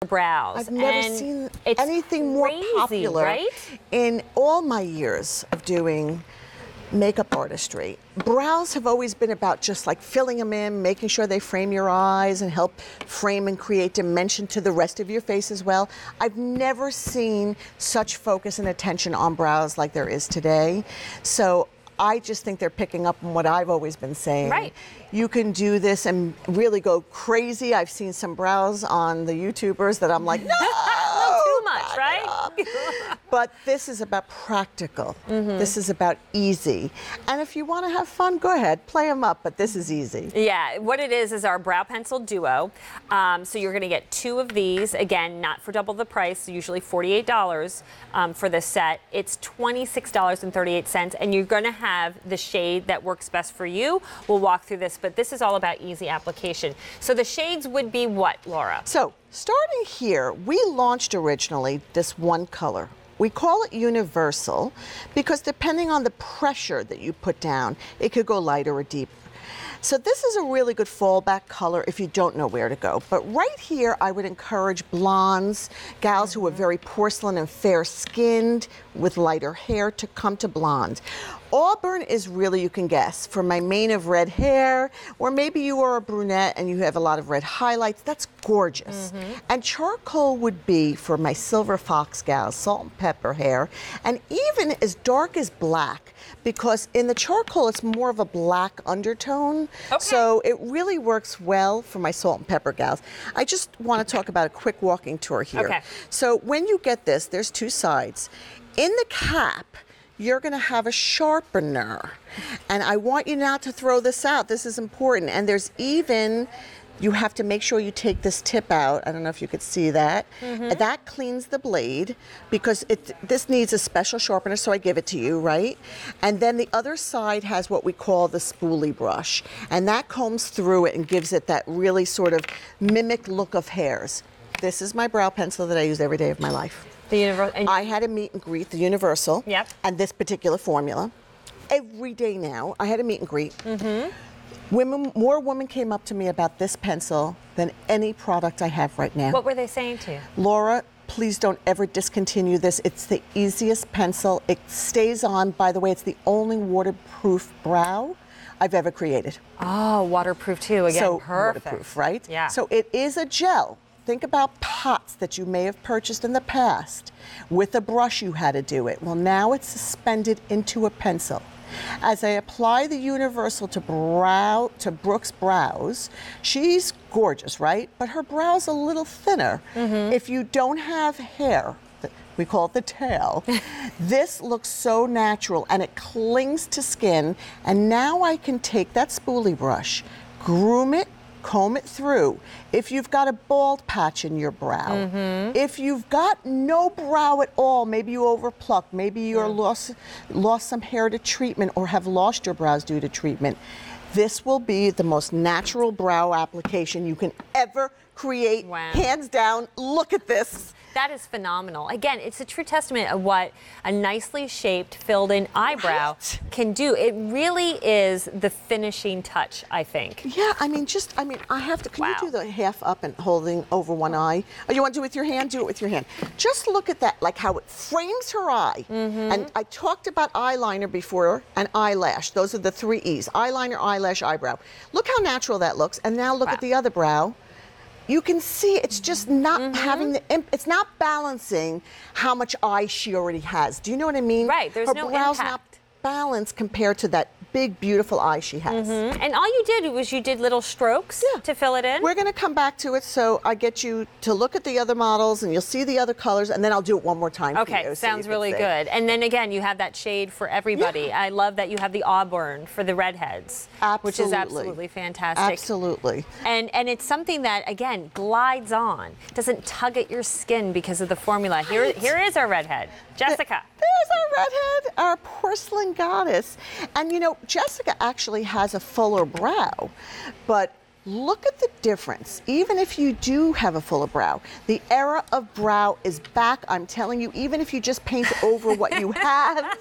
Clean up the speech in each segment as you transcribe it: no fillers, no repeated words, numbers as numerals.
brows. I've never seen anything more popular, right? In all my years of doing makeup artistry. Brows have always been about just like filling them in, making sure they frame your eyes and help frame and create dimension to the rest of your face as well. I've never seen such focus and attention on brows like there is today. So I just think they're picking up on what I've always been saying. Right. You can do this and really go crazy. I've seen some brows on the YouTubers that I'm like, no! Too much, right? But this is about practical. This is about easy. And if you want to have fun, go ahead, play them up, but this is easy. Yeah, what it is our brow pencil duo. So you're going to get 2 of these. Again, not for double the price, usually $48 for this set. It's $26.38, and you're going to have the shade that works best for you. We'll walk through this, but this is all about easy application. So the shades would be what, Laura? So starting here, we launched originally this one color. We call it universal because depending on the pressure that you put down, it could go lighter or deeper. So this is a really good fallback color if you don't know where to go. But right here, I would encourage blondes, gals who are very porcelain and fair-skinned with lighter hair to come to blonde. Auburn is really, you can guess, for my mane of red hair, or maybe you are a brunette and you have a lot of red highlights. That's gorgeous. And charcoal would be for my silver fox gals, salt and pepper hair, and even as dark as black, because in the charcoal it's more of a black undertone. Okay. So it really works well for my salt and pepper gals. I just want to talk about a quick walking tour here. Okay. So when you get this, there's 2 sides. In the cap, you're going to have a sharpener. And I want you not to throw this out. This is important. And there's even, you have to make sure you take this tip out. I don't know if you could see that. That cleans the blade because this needs a special sharpener, so I give it to you, right? And then the other side has what we call the spoolie brush. And that combs through it and gives it that really sort of mimic look of hairs. This is my brow pencil that I use every day of my life. I had a meet and greet, the Universal, and this particular formula. Every day now, I had a meet and greet. More women came up to me about this pencil than any product I have right now. What were they saying to you? Laura, please don't ever discontinue this. It's the easiest pencil. It stays on. By the way, it's the only waterproof brow I've ever created. Oh, waterproof too. Again, so perfect. Waterproof, right? Yeah. So it is a gel. Think about pots that you may have purchased in the past. With a brush you had to do it. Well, now it's suspended into a pencil. As I apply the Universal to Brooke's brows, she's gorgeous, right? But her brow's a little thinner. If you don't have hair, we call it the tail, this looks so natural and it clings to skin. And now I can take that spoolie brush, groom it, comb it through. If you've got a bald patch in your brow, if you've got no brow at all, maybe you overplucked, maybe you're lost some hair to treatment or have lost your brows due to treatment, this will be the most natural brow application you can ever create. Wow. Hands down, look at this. That is phenomenal. Again, it's a true testament of what a nicely shaped, filled in eyebrow can do. It really is the finishing touch, I think. Yeah, I mean, I have to, can you do the half up and holding over one eye? Oh, you want to do it with your hand? Do it with your hand. Just look at that, like how it frames her eye. And I talked about eyeliner before and eyelash. Those are the 3 E's, eyeliner, eyelash, eyebrow. Look how natural that looks. And now look at the other brow. You can see it's just not having it's not balancing how much eye she already has. Do you know what I mean? Right, there's no brow's impact. Not balanced compared to that big, beautiful eye she has. And all you did was you did little strokes to fill it in? We're going to come back to it, so I get you to look at the other models, and you'll see the other colors, and then I'll do it one more time for you. Okay, sounds really good. And then again, you have that shade for everybody. I love that you have the auburn for the redheads, which is absolutely fantastic. Absolutely. And it's something that, again, glides on, doesn't tug at your skin because of the formula. Here is our redhead, Jessica. There's our redhead, our porcelain goddess. And you know, Jessica actually has a fuller brow, but look at the difference. Even if you do have a fuller brow, the era of brow is back. I'm telling you, even if you just paint over what you have.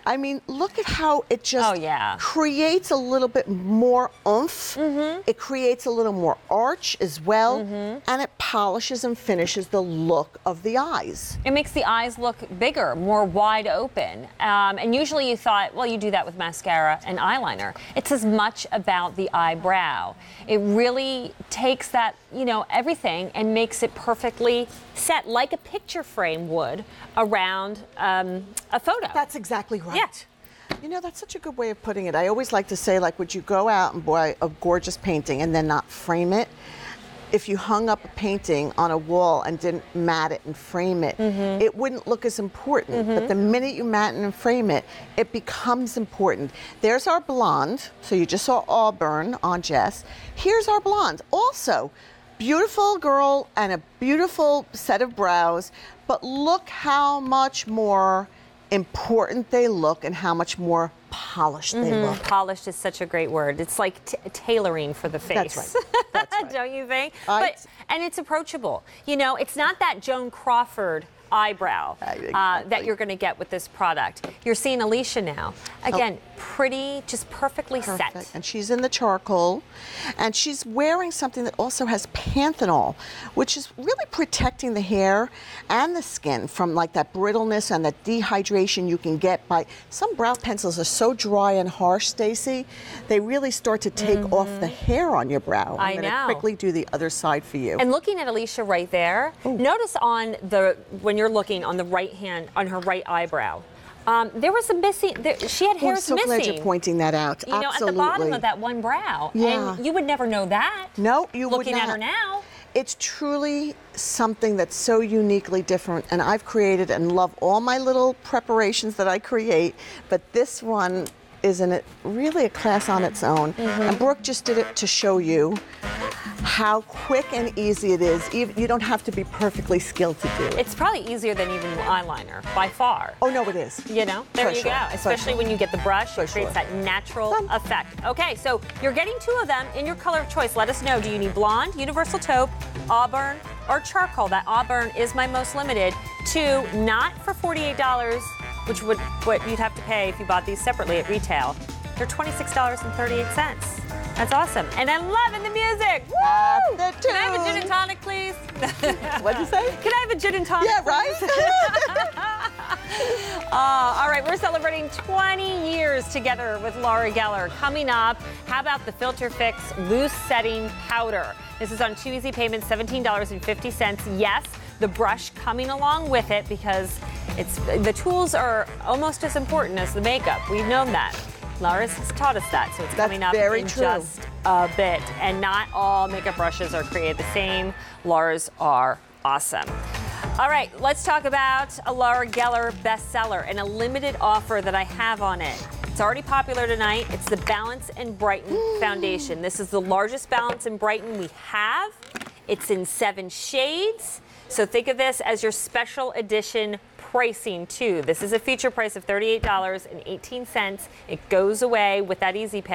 I mean, look at how it just creates a little bit more oomph. It creates a little more arch as well, and it polishes and finishes the look of the eyes. It makes the eyes look bigger, more wide open. And usually you thought, well, you do that with mascara and eyeliner. It's as much about the eyebrow. It really takes that, you know, everything and makes it perfectly set like a picture frame would around a photo. That's exactly right. Yeah. You know, that's such a good way of putting it. I always like to say, like, would you go out and buy a gorgeous painting and then not frame it? If you hung up a painting on a wall and didn't mat it and frame it, it wouldn't look as important. But the minute you mat it and frame it, it becomes important. There's our blonde. So you just saw auburn on Jess. Here's our blonde. Also, beautiful girl and a beautiful set of brows, but look how much more important they look and how much more polished they look. Polished is such a great word. It's like tailoring for the face. That's right. That's right. Don't you think? And it's approachable. You know, it's not that Joan Crawford eyebrow that you're going to get with this product. You're seeing Alicia now. Again, pretty, just perfectly set. And she's in the charcoal, and she's wearing something that also has panthenol, which is really protecting the hair and the skin from like that brittleness and that dehydration you can get by some brow pencils are so dry and harsh, Stacey, they really start to take off the hair on your brow. I'm going to quickly do the other side for you. And looking at Alicia right there, notice on the when you're looking on the right hand, on her right eyebrow, there was a missing, she had hairs missing. I'm so glad you're pointing that out. You know, at the bottom of that one brow. Yeah. And you would never know that. No, you would not. Looking at her now. It's truly something that's so uniquely different, and I've created and love all my little preparations that I create, but this one is really a class on its own. And Brooke just did it to show you how quick and easy it is. You don't have to be perfectly skilled to do it. It's probably easier than even eyeliner, by far. Oh, no, it is. You know, there you go. Especially when you get the brush, it creates that natural effect. Okay, so you're getting two of them in your color of choice. Let us know, do you need blonde, universal taupe, auburn, or charcoal? That auburn is my most limited. Two, not for $48, which would what you'd have to pay if you bought these separately at retail. They're $26.38. That's awesome. And I'm loving the music. Woo! Can I have a gin and tonic, please? What'd you say? Can I have a gin and tonic? Yeah, right? All right, we're celebrating 20 years together with Laura Geller. Coming up, how about the Filter Fix Loose Setting Powder? This is on QVC payment, $17.50. Yes, the brush coming along with it because the tools are almost as important as the makeup. We've known that. Laura's has taught us that, so it's coming up in just a bit. And not all makeup brushes are created the same. Laura's are awesome. All right, let's talk about a Laura Geller bestseller and a limited offer that I have on it. It's already popular tonight. It's the Balance and Brighten Foundation. This is the largest Balance and Brighten we have. It's in 7 shades. So think of this as your special edition pricing too. This is a feature price of $38.18. It goes away with that Easy Pay.